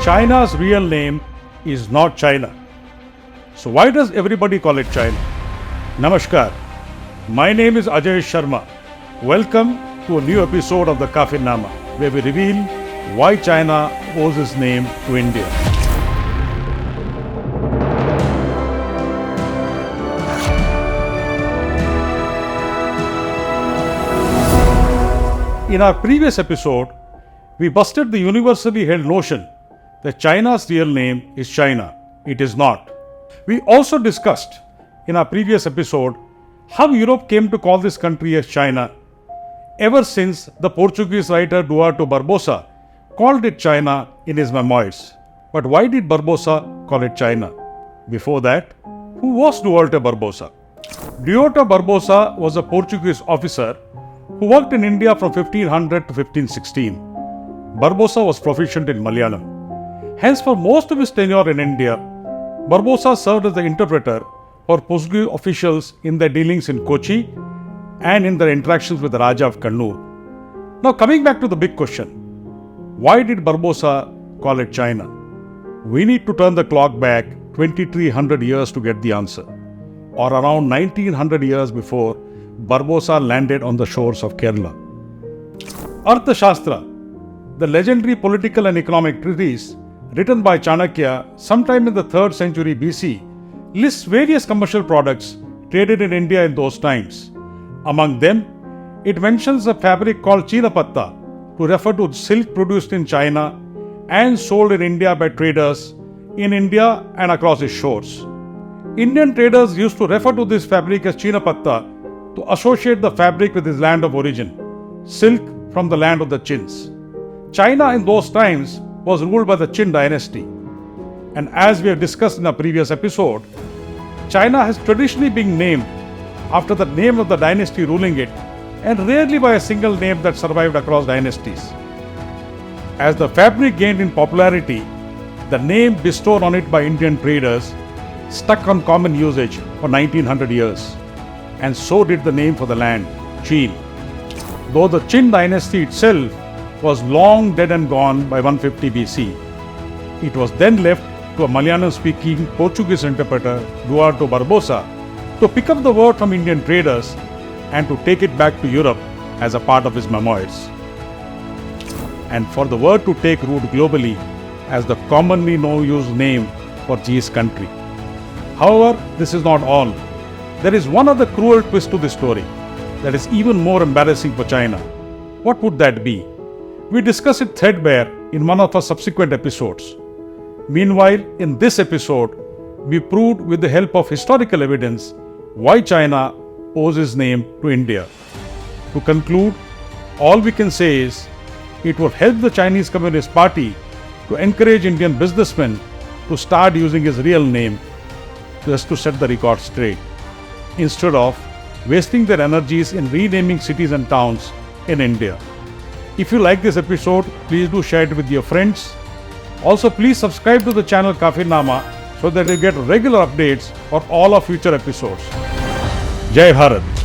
China's real name is not China. So why does everybody call it China? Namaskar. My name is Ajay Sharma. Welcome to a new episode of the Kafinama, where we reveal why China owes its name to India. In our previous episode, we busted the universally held notion that China's real name is China. It is not. We also discussed in our previous episode how Europe came to call this country as China ever since the Portuguese writer Duarte Barbosa called it China in his memoirs. But why did Barbosa call it China? Before that, who was Duarte Barbosa? Duarte Barbosa was a Portuguese officer who worked in India from 1500 to 1516. Barbosa was proficient in Malayalam. Hence, for most of his tenure in India, Barbosa served as the interpreter for Portuguese officials in their dealings in Kochi and in their interactions with the Raja of Kannur. Now, coming back to the big question, why did Barbosa call it China? We need to turn the clock back 2300 years to get the answer, or around 1900 years before Barbosa landed on the shores of Kerala. Arthashastra, the legendary political and economic treatise written by Chanakya sometime in the 3rd century BC, lists various commercial products traded in India in those times. Among them, it mentions a fabric called Chinapatta to refer to silk produced in China and sold in India by traders in India and across its shores. Indian traders used to refer to this fabric as Chinapatta to associate the fabric with its land of origin, silk from the land of the Chins. China in those times was ruled by the Qin dynasty. And as we have discussed in a previous episode, China has traditionally been named after the name of the dynasty ruling it, and rarely by a single name that survived across dynasties. As the fabric gained in popularity, the name bestowed on it by Indian traders stuck on common usage for 1900 years. And so did the name for the land, Qin. Though the Qin dynasty itself was long dead and gone by 150 BC, it was then left to a Malayalam-speaking Portuguese interpreter, Duarte Barbosa, to pick up the word from Indian traders and to take it back to Europe as a part of his memoirs. And for the word to take root globally as the commonly no-use name for his country. However, this is not all. There is one other cruel twist to this story that is even more embarrassing for China. What would that be? We discuss it threadbare in one of our subsequent episodes. Meanwhile, in this episode, we proved with the help of historical evidence why China owes its name to India. To conclude, all we can say is it would help the Chinese Communist Party to encourage Indian businessmen to start using his real name just to set the record straight, instead of wasting their energies in renaming cities and towns in India. If you like this episode, please do share it with your friends. Also, please subscribe to the channel Kafinama so that you get regular updates for all our future episodes. Jai Bharat!